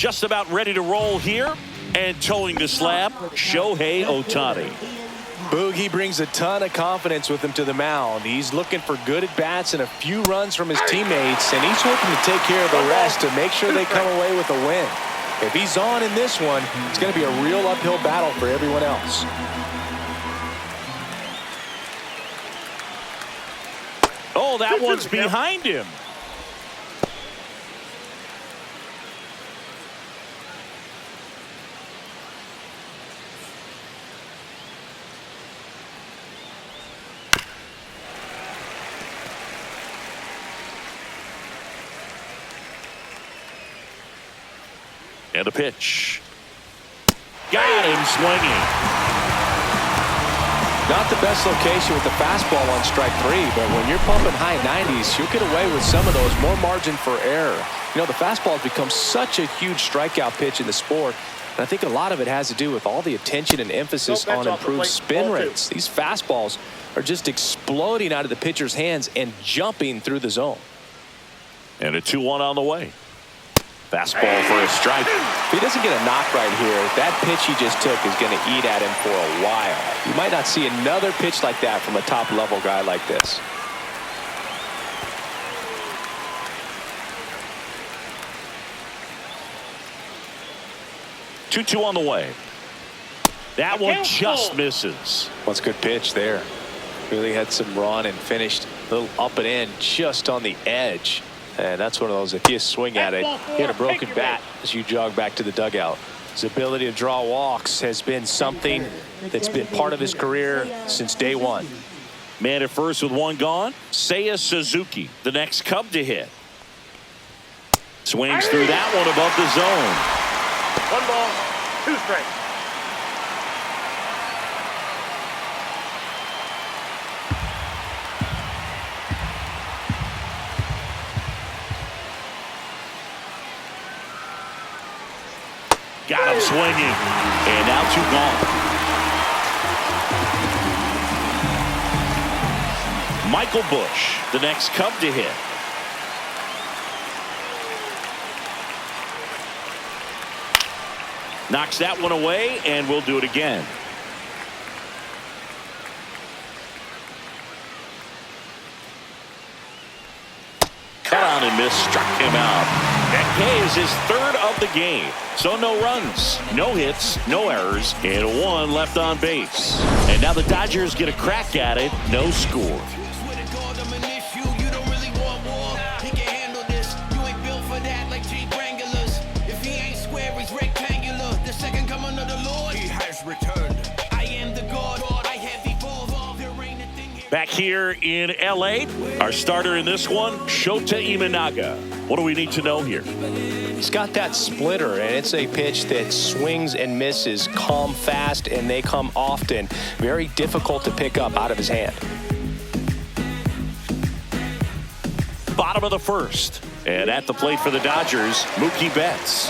just about ready to roll here. And towing the slab, Shohei Ohtani. Boogie brings a ton of confidence with him to the mound. He's looking for good at-bats and a few runs from his teammates, and he's hoping to take care of the rest to make sure they come away with a win. If he's on in this one, it's going to be a real uphill battle for everyone else. Oh, that one's behind him. And a pitch. Got him swinging. Not the best location with the fastball on strike 3, but when you're pumping high 90s, you'll get away with some of those, more margin for error. You know, the fastball has become such a huge strikeout pitch in the sport, and I think a lot of it has to do with all the attention and emphasis on improved spin rates. These fastballs are just exploding out of the pitcher's hands and jumping through the zone. And a 2-1 on the way. Fastball for a strike. If he doesn't get a knock right here, that pitch he just took is going to eat at him for a while. You might not see another pitch like that from a top-level guy like this. Two on the way. That one just misses. What's a good pitch there. Really had some run and finished a little up and in just on the edge. And that's one of those, if you swing at it, hit a broken bat as you jog back to the dugout. His ability to draw walks has been something that's been part of his career since day one. Man at first with one gone. Seiya Suzuki, the next Cub to hit. Swings through that one above the zone. 1 ball, 2 strikes. Got him swinging. And now 2 gone. Michael Busch, the next Cub to hit. Knocks that one away, and we'll do it again. Cut on and miss, struck him out. That K is his 3rd of the game. So no runs, no hits, no errors, and 1 left on base. And now the Dodgers get a crack at it. No score. Back here in L.A., our starter in this one, Shota Imanaga. What do we need to know here? He's got that splitter, and it's a pitch that swings and misses, come fast, and they come often. Very difficult to pick up out of his hand. Bottom of the 1st. And at the plate for the Dodgers, Mookie Betts.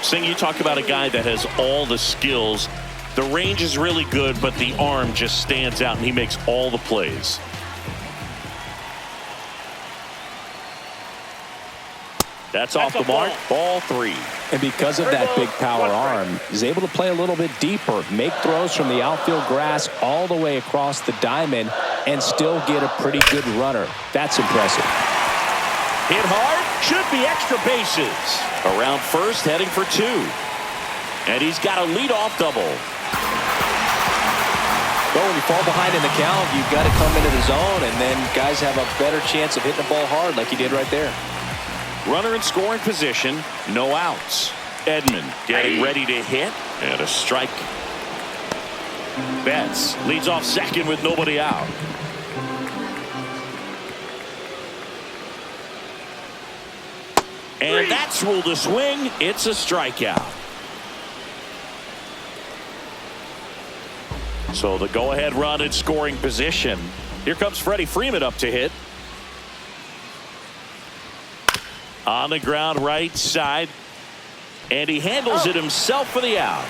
Sing, you talk about a guy that has all the skills. The range is really good, but the arm just stands out, and he makes all the plays. That's off the mark. Ball 3. And because of that big power arm, he's able to play a little bit deeper, make throws from the outfield grass all the way across the diamond, and still get a pretty good runner. That's impressive. Hit hard, should be extra bases. Around first, heading for 2. And he's got a leadoff double. Well, when you fall behind in the count, you've got to come into the zone, and then guys have a better chance of hitting the ball hard like he did right there. Runner in scoring position, no outs. Edman getting ready to hit, and a strike. Betts leads off second with nobody out. And that's ruled a swing. It's a strikeout. So the go-ahead run in scoring position. Here comes Freddie Freeman up to hit. On the ground right side. And he handles it himself for the out.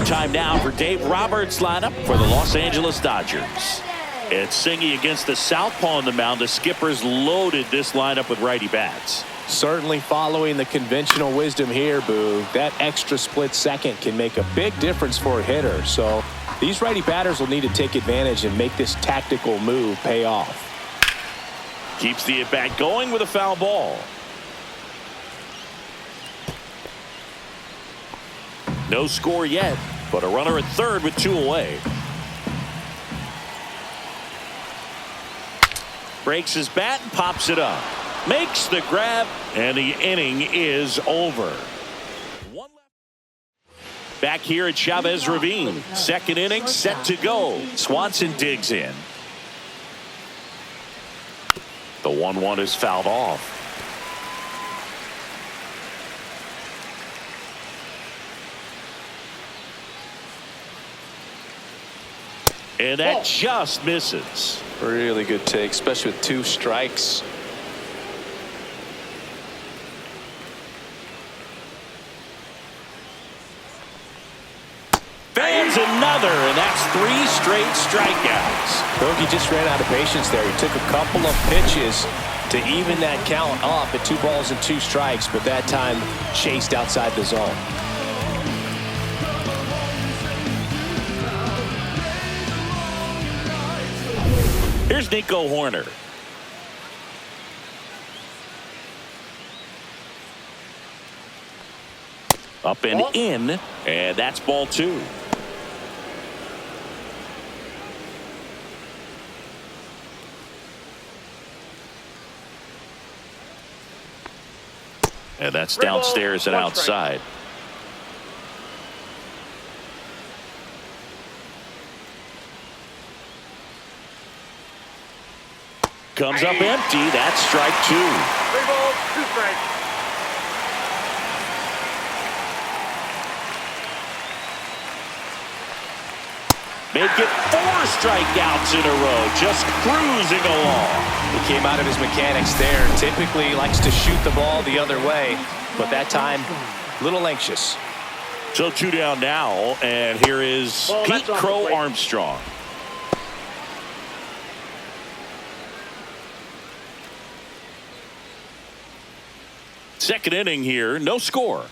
Time now for Dave Roberts' lineup for the Los Angeles Dodgers. And Singy against the southpaw on the mound. The skipper's loaded this lineup with righty bats. Certainly following the conventional wisdom here, Boo. That extra split second can make a big difference for a hitter. So these righty batters will need to take advantage and make this tactical move pay off. Keeps the at-bat going with a foul ball. No score yet, but a runner at third with 2 away. Breaks his bat and pops it up. Makes the grab, and the inning is over. Back here at Chavez Ravine. Second inning set to go. Swanson digs in. The 1-1 is fouled off. And that just misses. Really good take, especially with 2 strikes. Fans another, and that's 3 straight strikeouts. Bogey just ran out of patience there. He took a couple of pitches to even that count up at 2 balls and 2 strikes, but that time chased outside the zone. Here's Nico Horner. Up and in, and that's ball 2. And that's downstairs and outside. Comes up empty. That's strike 2. 3 balls, 2 strikes. Make it 4 strikeouts in a row. Just cruising along. He came out of his mechanics there. Typically likes to shoot the ball the other way, but that time a little anxious. So 2 down now, and here is Pete Crow Armstrong. Second inning here, no score.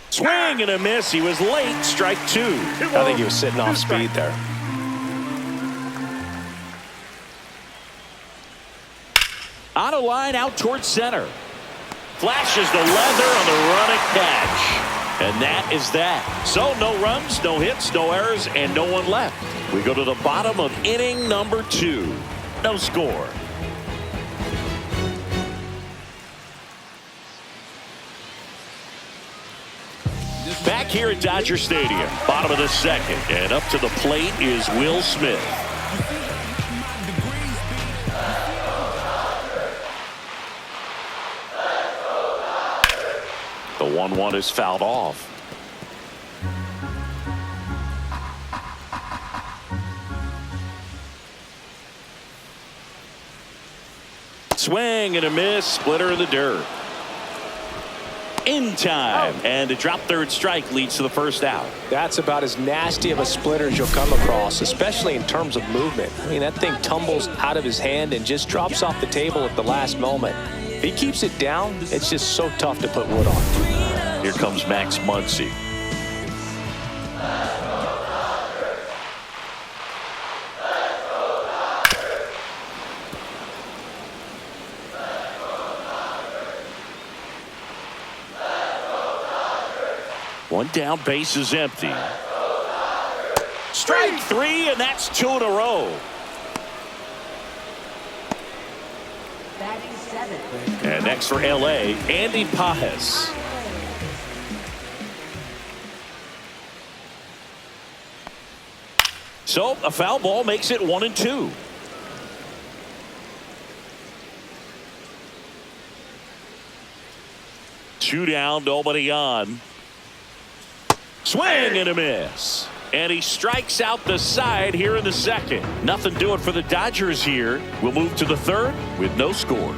Swing and a miss. He was late. Strike 2. I think he was sitting off speed there. On a line out towards center. Flashes the leather on the running catch. And that is that. So no runs, no hits, no errors, and no one left. We go to the bottom of inning number 2. No score. Back here at Dodger Stadium, bottom of the second, and up to the plate is Will Smith. The 1-1 is fouled off. Swing and a miss, splitter in the dirt. In time, and a drop third strike leads to the first out. That's about as nasty of a splitter as you'll come across, especially in terms of movement. I mean, that thing tumbles out of his hand and just drops off the table at the last moment. If he keeps it down, it's just so tough to put wood on. Here comes Max Muncy. One down, base is empty. Strike 3, and that's 2 in a row. And next for LA, Andy Pajes. So a foul ball makes it 1-2. Two down, nobody on. Swing and a miss. And he strikes out the side here in the second. Nothing doing for the Dodgers here. We'll move to the third with no score.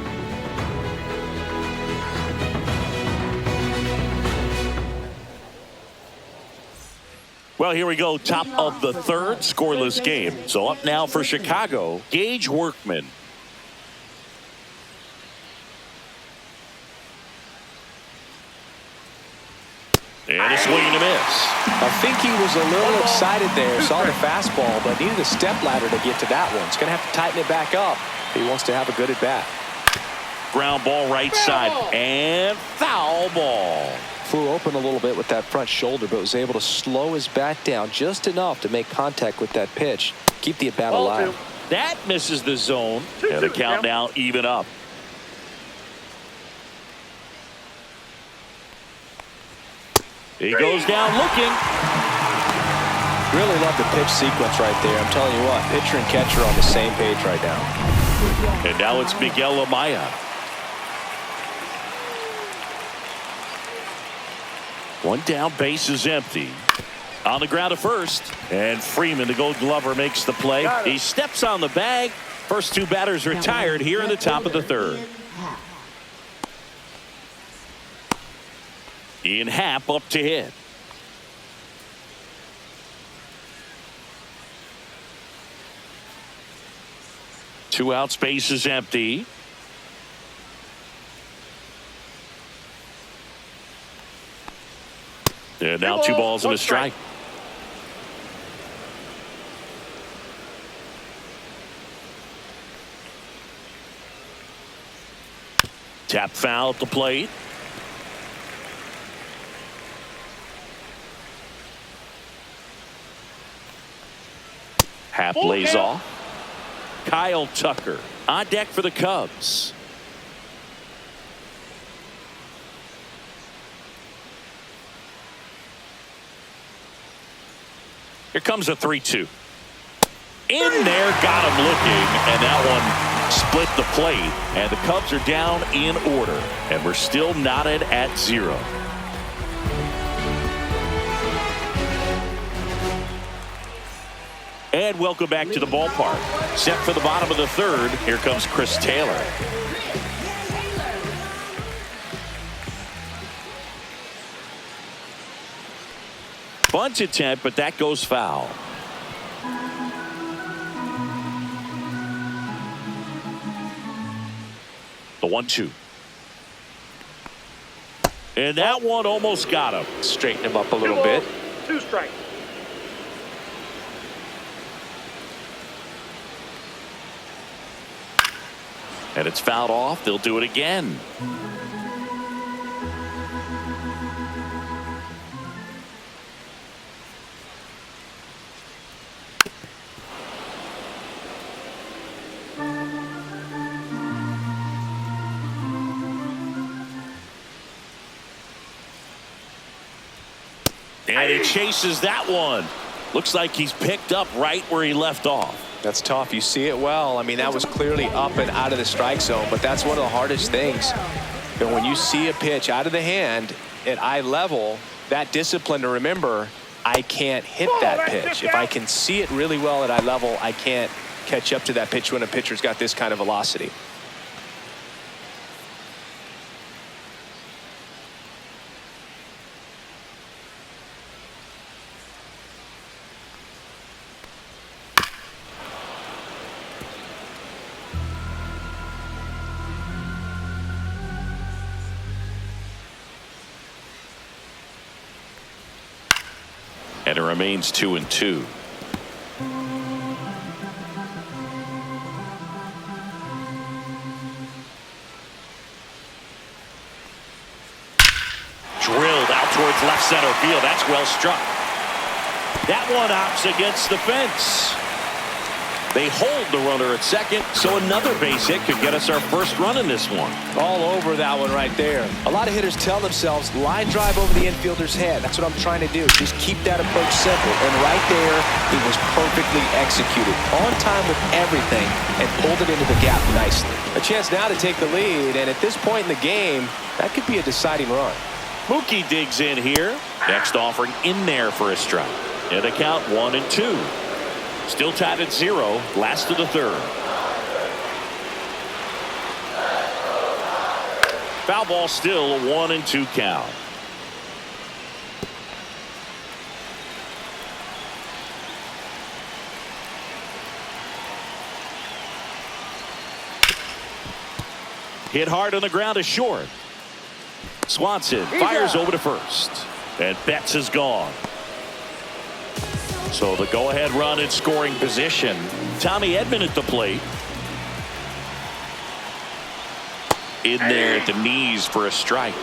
Well, here we go. Top of the third, scoreless game. So up now for Chicago, Gage Workman. And a swing and a miss. I think he was a little excited there. Saw the fastball, but needed a step ladder to get to that one. He's going to have to tighten it back up if he wants to have a good at bat. Ground ball right side and foul ball. Flew open a little bit with that front shoulder, but was able to slow his bat down just enough to make contact with that pitch. Keep the at bat alive. That misses the zone. And the count now even up. He goes down looking. Really love the pitch sequence right there. I'm telling you what, pitcher and catcher on the same page right now. And now it's Miguel Amaya. One down, base is empty. On the ground at first. And Freeman, the Gold Glover, makes the play. He steps on the bag. First two batters retired here in the top of the third. Ian Happ up to hit. Two outs, base is empty. And now two balls and a strike. Tap foul at the plate. Happ lays off. Kyle Tucker on deck for the Cubs. Here comes a 3-2. In there, got him looking, and that one split the plate. And the Cubs are down in order, and we're still knotted at 0. And welcome back to the ballpark. Set for the bottom of the third. Here comes Chris Taylor. Bunt attempt, but that goes foul. The 1-2. And that one almost got him. Straighten him up a little bit. 2 strikes. And it's fouled off. They'll do it again. And he chases that one. Looks like he's picked up right where he left off. That's tough. You see it well. I mean, that was clearly up and out of the strike zone, but that's one of the hardest things. You know, when you see a pitch out of the hand at eye level, that discipline to remember, I can't hit that pitch. If I can see it really well at eye level, I can't catch up to that pitch when a pitcher's got this kind of velocity. And it remains 2-2. Drilled out towards left center field. That's well struck. That one opts against the fence. They hold the runner at second, so another base hit could get us our first run in this one. All over that one right there. A lot of hitters tell themselves line drive over the infielder's head. That's what I'm trying to do. Just keep that approach simple. And right there, it was perfectly executed. On time with everything and pulled it into the gap nicely. A chance now to take the lead, and at this point in the game, that could be a deciding run. Mookie digs in here. Next offering in there for a strike. And the count 1-2. Still tied at 0. Last of the third. Foul ball, still a 1-2 count. Hit hard on the ground is short. Swanson fires over to first. And Betts is gone. So the go-ahead run in scoring position. Tommy Edman at the plate. In there at the knees for a strike.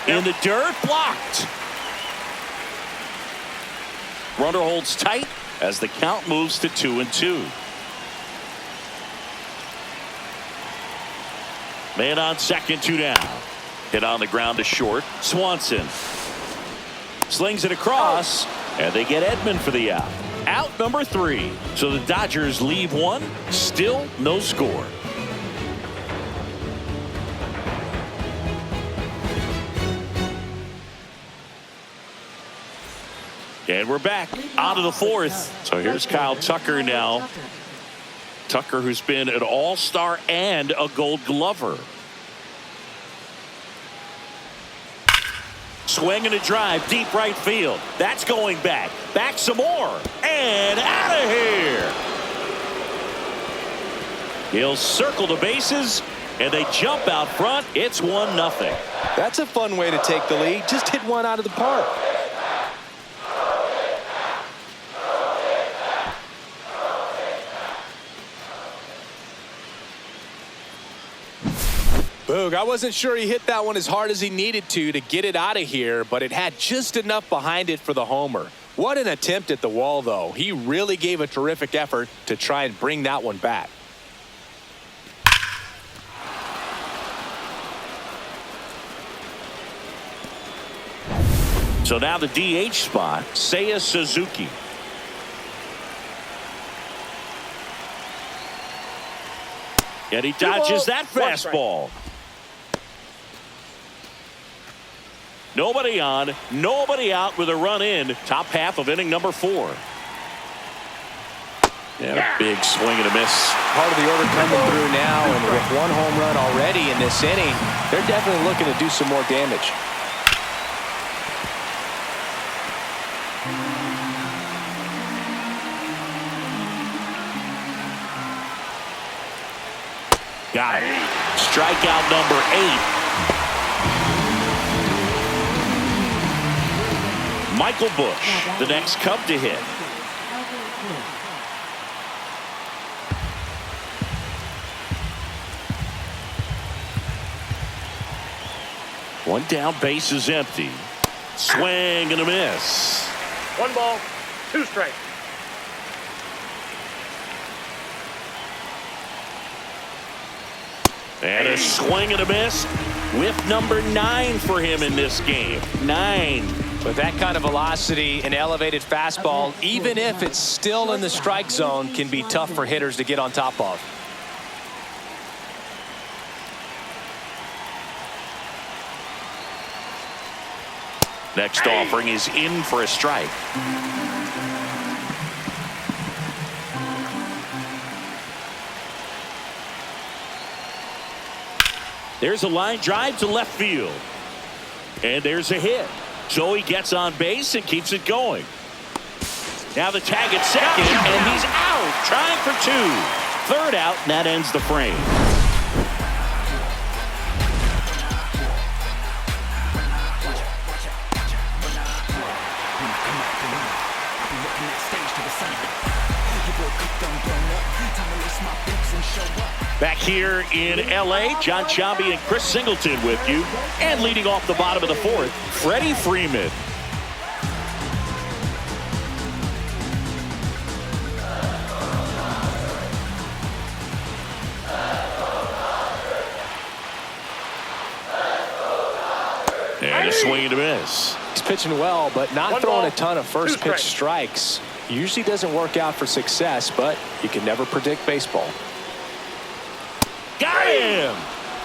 In the dirt, blocked. Runner holds tight as the count moves to 2-2. Man on second, 2 down. Hit on the ground to short. Swanson slings it across, and they get Edman for the out. Out number 3. So the Dodgers leave one, still no score. And we're back out of the 4th. So here's Kyle Tucker now. Tucker, who's been an all-star and a Gold Glover. Swing and a drive, deep right field. That's going back. Back some more. And out of here. He'll circle the bases, and they jump out front. It's 1-0. That's a fun way to take the lead. Just hit one out of the park. Boog, I wasn't sure he hit that one as hard as he needed to get it out of here, but it had just enough behind it for the homer. What an attempt at the wall, though. He really gave a terrific effort to try and bring that one back. So now the DH spot, Seiya Suzuki. And he dodges that fastball. Nobody on, nobody out with a run in. Top half of inning number 4. And a big swing and a miss. Part of the order coming through now, and with 1 home run already in this inning, they're definitely looking to do some more damage. Got it. Strikeout number 8. Michael Busch, the next Cub to hit. One down, base is empty. Swing and a miss. 1 ball, 2 strikes. And a swing and a miss with number 9 for him in this game. 9. With that kind of velocity, an elevated fastball, even if it's still in the strike zone, can be tough for hitters to get on top of. Next offering is in for a strike. There's a line drive to left field. And there's a hit. So he gets on base and keeps it going. Now the tag at second, and he's out, trying for 2. Third out, and that ends the frame. Back here in L.A., John Chambi and Chris Singleton with you. And leading off the bottom of the 4th, Freddie Freeman. And a swing and a miss. He's pitching well, but not throwing a ton of first pitch strikes. Usually doesn't work out for success, but you can never predict baseball. Got him!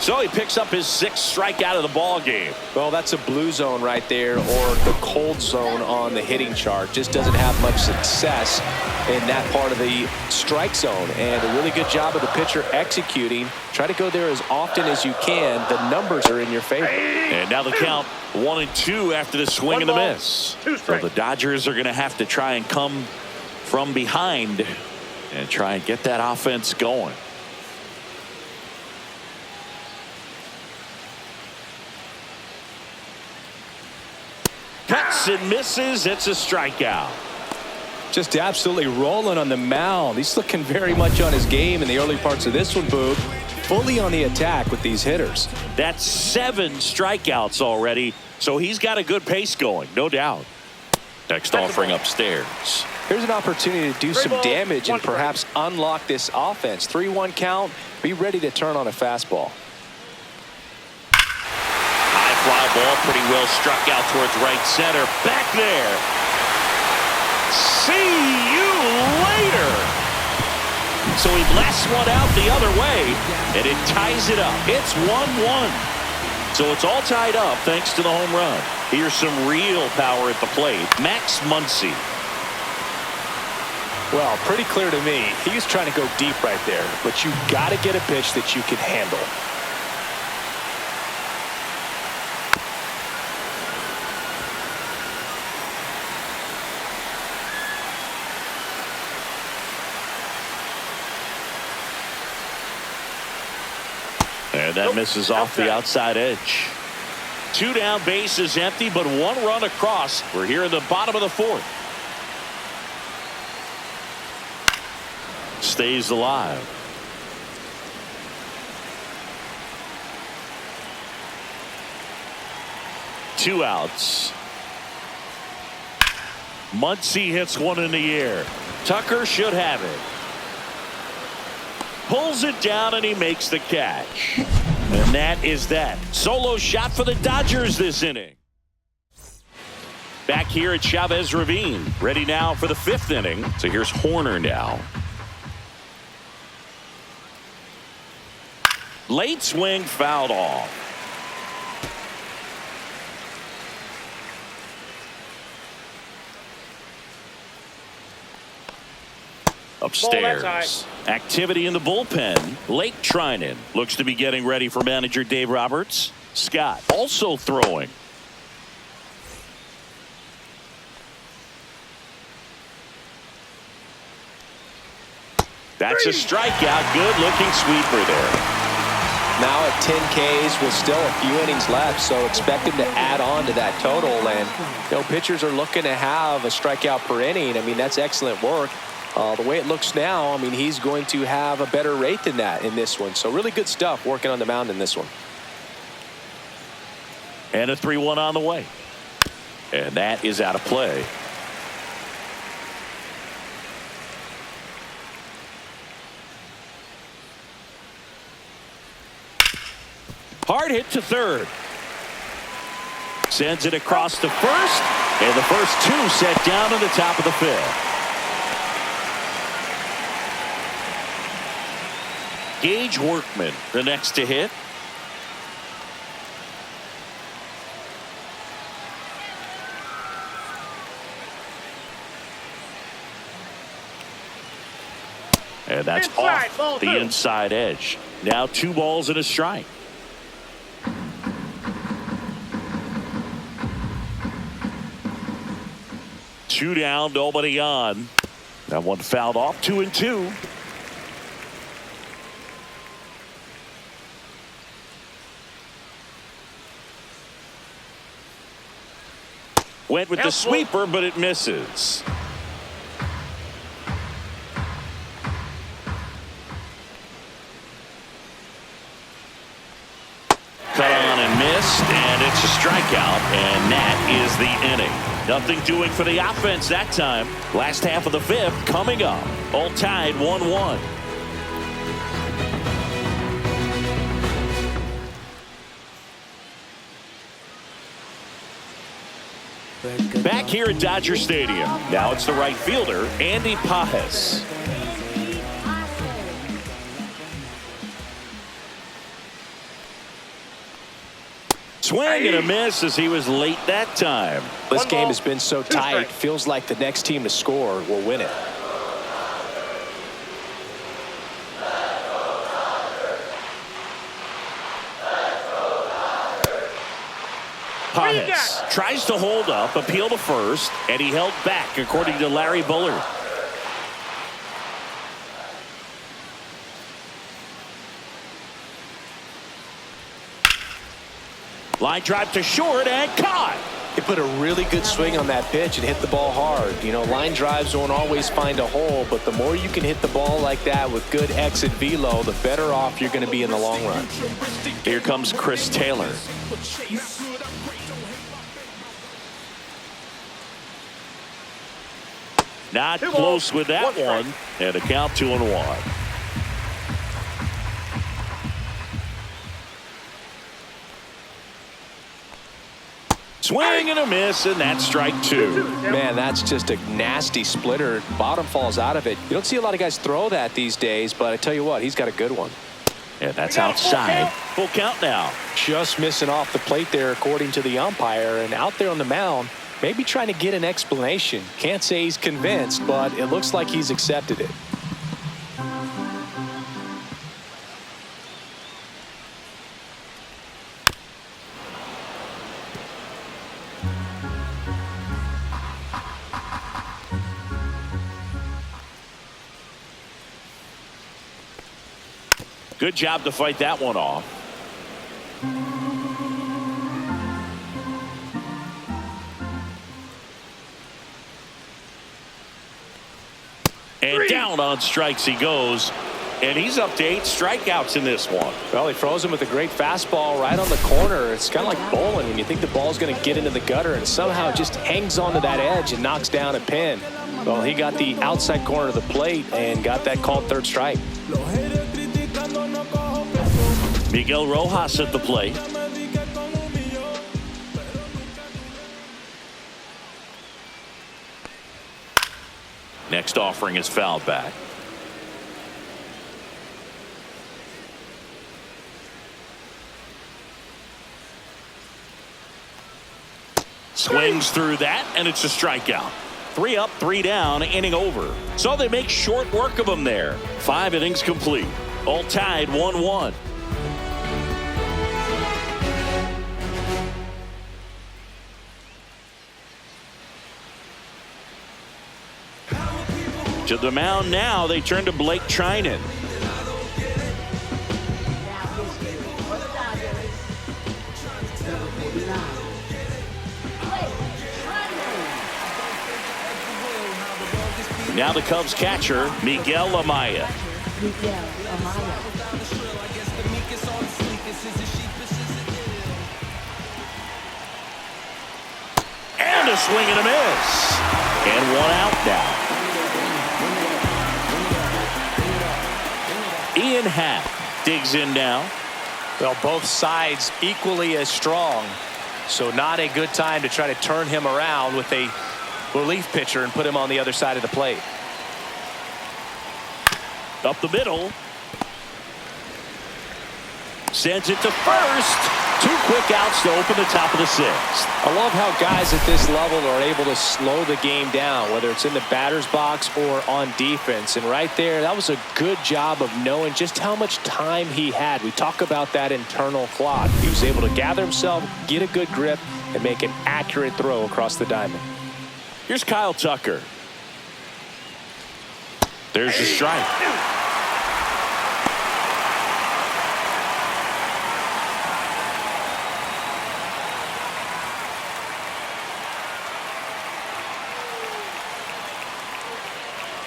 So he picks up his 6th strikeout of the ball game. Well, that's a blue zone right there, or the cold zone on the hitting chart. Just doesn't have much success in that part of the strike zone. And a really good job of the pitcher executing. Try to go there as often as you can. The numbers are in your favor. And now the count 1-2 after the swing and the miss. So the Dodgers are going to have to try and come from behind and try and get that offense going. Cuts and misses. It's a strikeout. Just absolutely rolling on the mound. He's looking very much on his game in the early parts of this one, Boog. Fully on the attack with these hitters. That's 7 strikeouts already. So he's got a good pace going, no doubt. Next offering upstairs. Here's an opportunity to do some damage and perhaps unlock this offense. 3-1 count. Be ready to turn on a fastball. Fly ball pretty well struck out towards right center. Back there. See you later. So he blasts one out the other way, and it ties it up. It's 1-1. So it's all tied up thanks to the home run. Here's some real power at the plate. Max Muncy. Well, pretty clear to me. He was trying to go deep right there, but you got to get a pitch that you can handle. And that misses off the outside edge. 2 down, base is empty, but 1 run across. We're here in the bottom of the 4th. Stays alive. Two outs. Muncy hits one in the air. Tucker should have it. Pulls it down and he makes the catch. And that is that. Solo shot for the Dodgers this inning. Back here at Chavez Ravine. Ready now for the 5th inning. So here's Horner now. Late swing fouled off. Upstairs. Activity in the bullpen. Lake Trinan looks to be getting ready for manager Dave Roberts. Scott also throwing. That's a strikeout. Good looking sweeper there. Now at 10 Ks with still a few innings left, so expect him to add on to that total. And pitchers are looking to have a strikeout per inning. I mean, that's excellent work. The way it looks now, I mean, he's going to have a better rate than that in this one. So really good stuff working on the mound in this one. And a 3-1 on the way. And that is out of play. Hard hit to third. Sends it across to first. And the first 2 set down in the top of the 5th. Gage Workman, the next to hit. And that's off the inside edge. Now 2 balls and a strike. Two down, nobody on. That one fouled off. 2-2. Went with the sweeper, but it misses. Cut on and missed, and it's a strikeout, and that is the inning. Nothing doing for the offense that time. Last half of the 5th coming up. All tied 1-1. Back here at Dodger Stadium. Now it's the right fielder, Andy Pajes. Swing and a miss as he was late that time. This game has been so tight. Feels like the next team to score will win it. Pages tries to hold up, appeal to first, and he held back, according to Larry Bullard. Line drive to short and caught. He put a really good swing on that pitch and hit the ball hard. You know, line drives won't always find a hole, but the more you can hit the ball like that with good exit velo, the better off you're going to be in the long run. Here comes Chris Taylor. Not close with that one, and a count 2-1. Swing and a miss, and that's strike 2. Man, that's just a nasty splitter. Bottom falls out of it. You don't see a lot of guys throw that these days, but I tell you what, he's got a good one. And that's outside. Full count now. Just missing off the plate there, according to the umpire, and out there on the mound, maybe trying to get an explanation. Can't say he's convinced, but it looks like he's accepted it. Good job to fight that one off. And down on strikes he goes. And he's up to 8 strikeouts in this one. Well, he froze him with a great fastball right on the corner. It's kind of like bowling when you think the ball's going to get into the gutter and somehow it just hangs onto that edge and knocks down a pin. Well, he got the outside corner of the plate and got that called third strike. Miguel Rojas at the plate. Next offering is fouled back. Swings through that, and it's a strikeout. 3 up, 3 down, inning over. So they make short work of him there. 5 innings complete. All tied 1-1. To the mound now, they turn to Blake Trinan. Now the Cubs catcher, Miguel Amaya. And a swing and a miss. And 1 out now. Ian Happ digs in now. Well, both sides equally as strong. So not a good time to try to turn him around with a relief pitcher and put him on the other side of the plate. Up the middle. Sends it to first. 2 quick outs to open the top of the 6th. I love how guys at this level are able to slow the game down, whether it's in the batter's box or on defense. And right there, that was a good job of knowing just how much time he had. We talk about that internal clock. He was able to gather himself, get a good grip, and make an accurate throw across the diamond. Here's Kyle Tucker. There's the strike.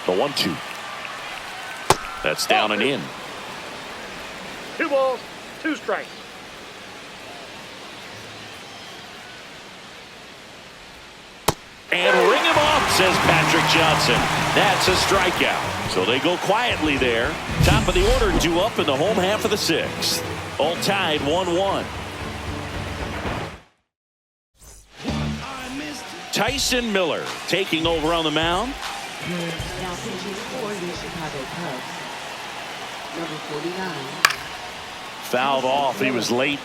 The 1-2. That's down and in. 2 balls, 2 strikes. And ring him off, says Patrick Johnson. That's a strikeout. So they go quietly there. Top of the order, due up in the home half of the 6th. All tied 1-1. Tyson Miller taking over on the mound. Now pitching for the Chicago Cubs, number 49. Fouled off. He was late.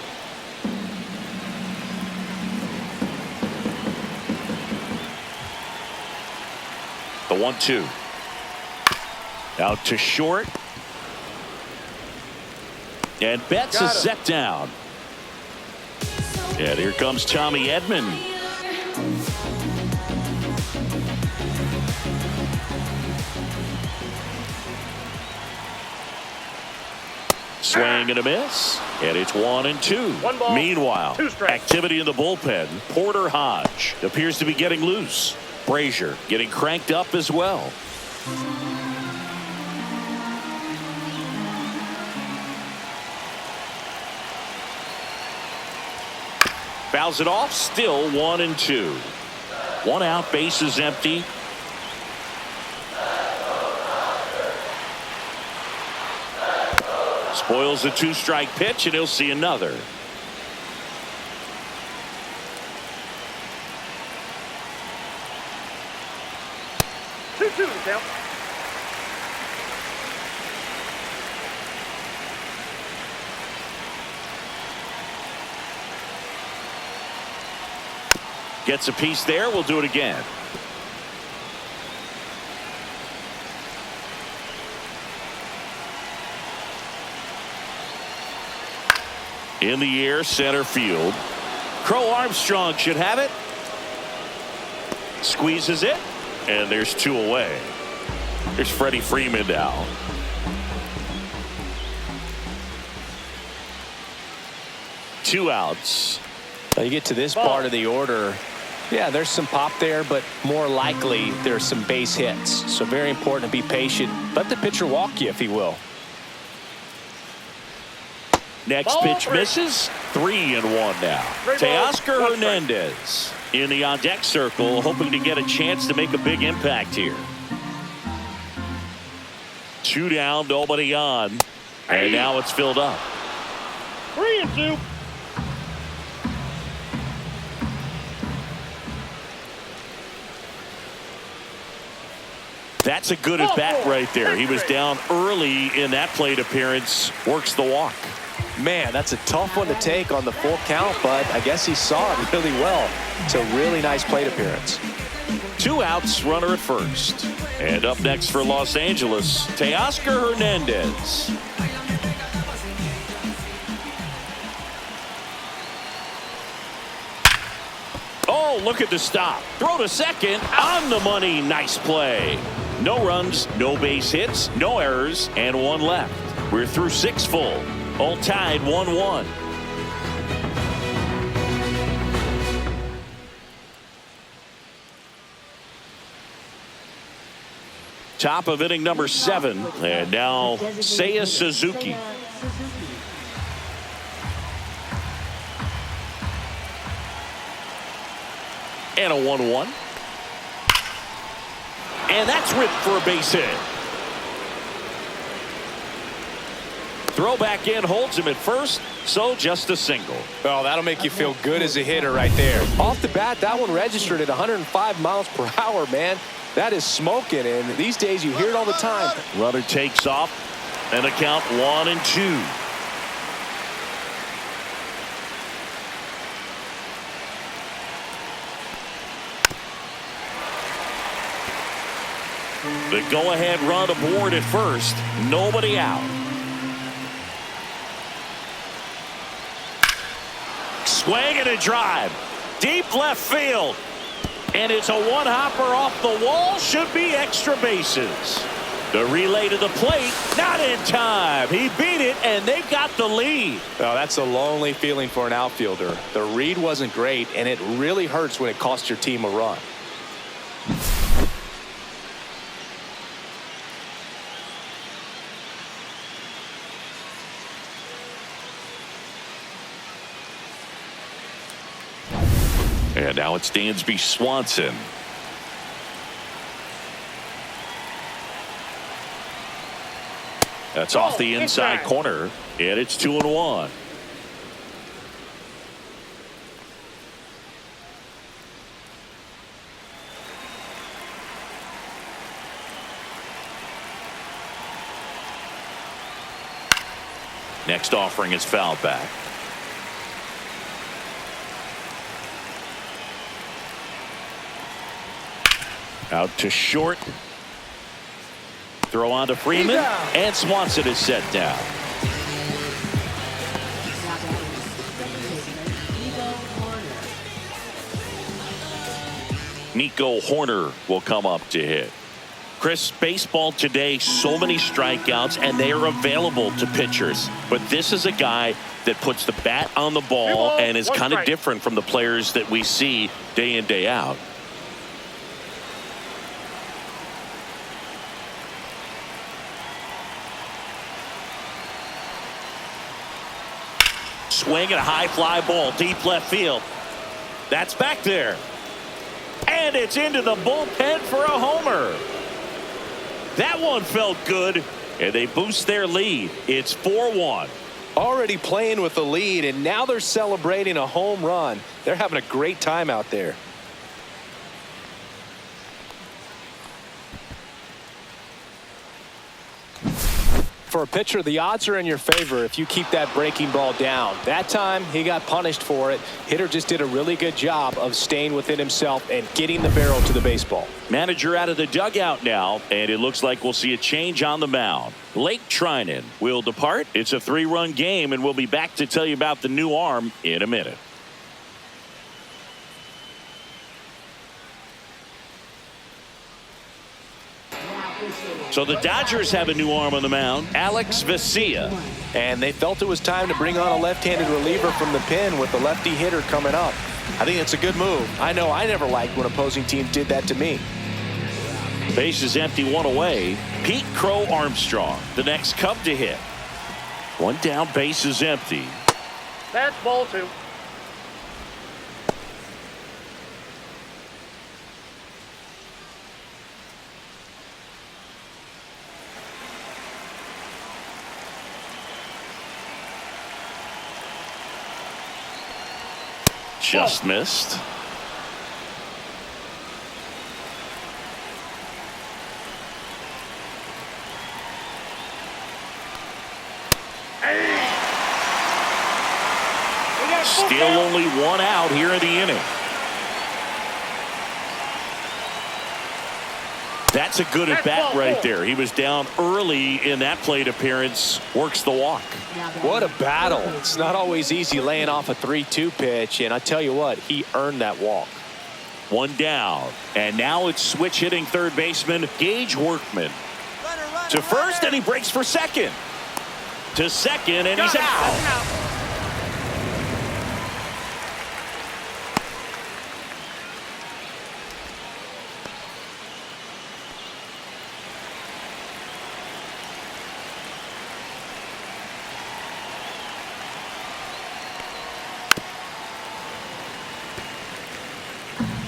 1-2. Out to short. And Betts is set down. And here comes Tommy Edman. Swing and a miss. And it's 1-2. 1 ball, Meanwhile, 2 strikes. activity in the bullpen. Porter Hodge appears to be getting loose. Brazier getting cranked up as well. Fouls it off. Still 1-2. 1 out. Base is empty. Spoils the 2-strike pitch, and he'll see another. Two count. Gets a piece there. We'll do it again. In the air, center field. Crow Armstrong should have it. Squeezes it. And there's 2 away. There's Freddie Freeman now. Two outs. Now you get to this part of the order. Yeah, there's some pop there, but more likely there's some base hits. So very important to be patient. Let the pitcher walk you if he will. Next Ball pitch 3. misses. 3-1 now. 3 balls, Teoscar 1 strike. Hernandez in the on-deck circle, hoping to get a chance to make a big impact here. 2 down, nobody on. And now it's filled up. 3-2. That's a good at bat right there. He was down early in that plate appearance. Works the walk. Man, that's a tough one to take on the full count, but I guess he saw it really well. It's a really nice plate appearance. 2 outs, runner at first. And up next for Los Angeles, Teoscar Hernandez. Oh, look at the stop. Throw to second. On the money. Nice play. No runs, no base hits, no errors, and 1 left. We're through 6 full. All tied 1-1. Top of inning number 7. And now Seiya Suzuki. And a 1-1. And that's ripped for a base hit. Throw back in, holds him at first, so just a single. Well, that'll make you feel good as a hitter right there. Off the bat, that one registered at 105 miles per hour, man. That is smoking, and these days you hear it all the time. Runner takes off, and a count 1-2. The go-ahead run aboard at first. Nobody out. Swing and a drive. Deep left field. And it's a one-hopper off the wall. Should be extra bases. The relay to the plate. Not in time. He beat it, and they've got the lead. Well, that's a lonely feeling for an outfielder. The read wasn't great, and it really hurts when it costs your team a run. And now it's Dansby Swanson. That's off the inside corner, and it's 2-1. Next offering is fouled back. Out to short. Throw on to Freeman, and Swanson is set down. Now batting second baseman, Nico Horner will come up to hit. Chris, baseball today, so many strikeouts, and they are available to pitchers. But this is a guy that puts the bat on the ball and is kind of different from the players that we see day in, day out. Swing and a high fly ball, deep left field. That's back there. And it's into the bullpen for a homer. That one felt good, and they boost their lead. It's 4-1. Already playing with the lead, and now they're celebrating a home run. They're having a great time out there. For a pitcher, the odds are in your favor if you keep that breaking ball down. That time, he got punished for it. Hitter just did a really good job of staying within himself and getting the barrel to the baseball. Manager out of the dugout now, and it looks like we'll see a change on the mound. Blake Trinan will depart. It's a 3-run game, and we'll be back to tell you about the new arm in a minute. So the Dodgers have a new arm on the mound, Alex Vesia. And they felt it was time to bring on a left-handed reliever from the pen with the lefty hitter coming up. I think it's a good move. I know I never liked when opposing teams did that to me. Base is empty, one away. Pete Crow Armstrong, the next Cub to hit. One down, base is empty. That's ball 2. Just missed. Still only one out here in the inning. That's a good at bat right there. He was down early in that plate appearance. Works the walk. What a battle. It's not always easy laying off a 3-2 pitch, and I tell you what, he earned that walk. One down, and now it's switch hitting third baseman Gage Workman to first, and he breaks for second. To second, and he's out.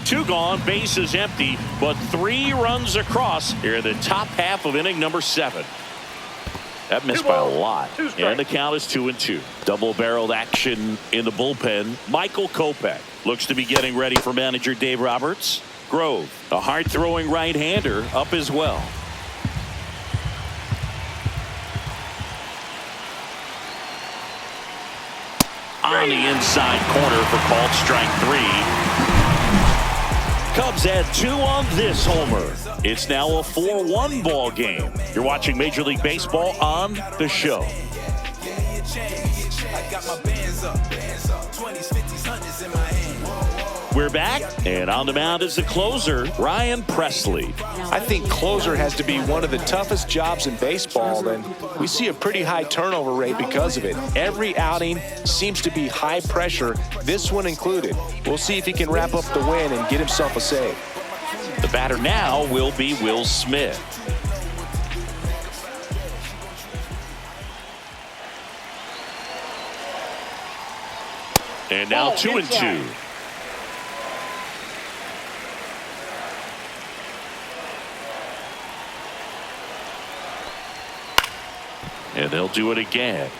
Two gone, base is empty, but 3 runs across here in the top half of inning number 7. That missed by a lot, and the count is 2-2. Double-barreled action in the bullpen. Michael Kopech looks to be getting ready for manager Dave Roberts. Grove, a hard-throwing right-hander, up as well. On the inside corner for called strike 3. Cubs add 2 on this homer. It's now a 4-1 ball game. You're watching Major League Baseball on The Show. We're back, and on the mound is the closer, Ryan Presley. I think closer has to be one of the toughest jobs in baseball, and we see a pretty high turnover rate because of it. Every outing seems to be high pressure, this one included. We'll see if he can wrap up the win and get himself a save. The batter now will be Will Smith. And now 2-2. And they'll do it again.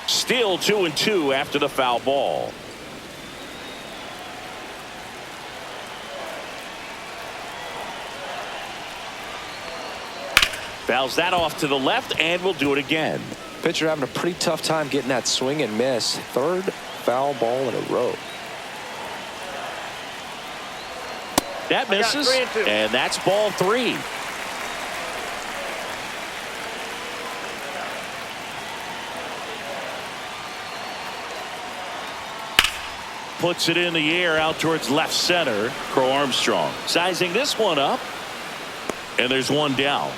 Still 2-2 after the foul ball. Fouls that off to the left, and we'll do it again. Pitcher having a pretty tough time getting that swing and miss. Third foul ball in a row. That misses, 3 and 2. and that's ball 3. Puts it in the air out towards left center. Crow Armstrong sizing this one up, and there's one down.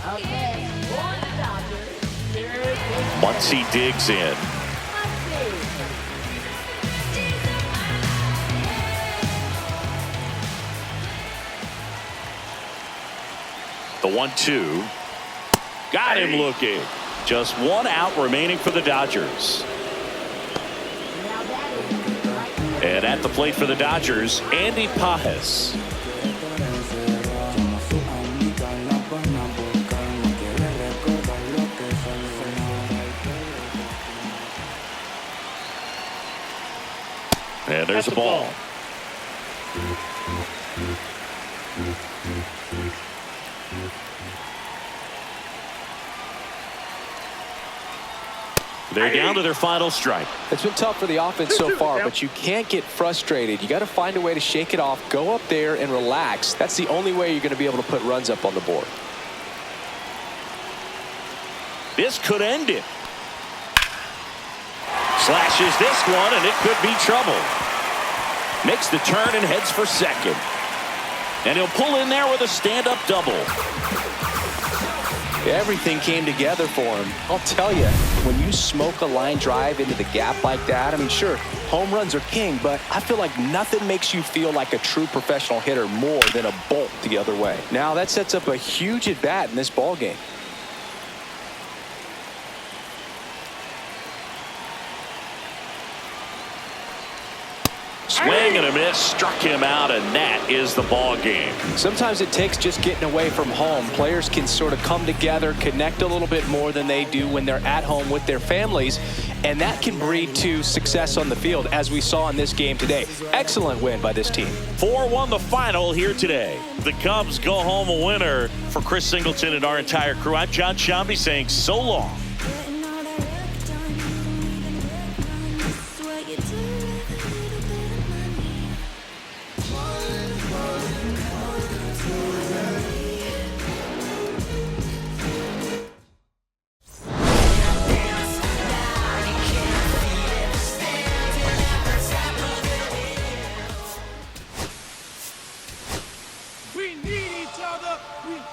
Okay, for the Dodgers, here is Muncy digs in. The 1-2. Got him looking. Just one out remaining for the Dodgers. And at the plate for the Dodgers, Andy Pajes. And there's a ball. They're down to their final strike. It's been tough for the offense so far, but you can't get frustrated. You got to find a way to shake it off, go up there and relax. That's the only way you're going to be able to put runs up on the board. This could end it. Slashes this one, and it could be trouble. Makes the turn and heads for second. And he'll pull in there with a stand-up double. Everything came together for him. I'll tell you, when you smoke a line drive into the gap like that, I mean, sure, home runs are king, but I feel like nothing makes you feel like a true professional hitter more than a bolt the other way. Now that sets up a huge at-bat in this ball game. Swing and a miss, struck him out, and that is the ball game. Sometimes it takes just getting away from home. Players can sort of come together, connect a little bit more than they do when they're at home with their families, and that can breed to success on the field, as we saw in this game today. Excellent win by this team. 4-1 the final here today. The Cubs go home a winner. For Chris Singleton and our entire crew, I'm John Shambi saying so long.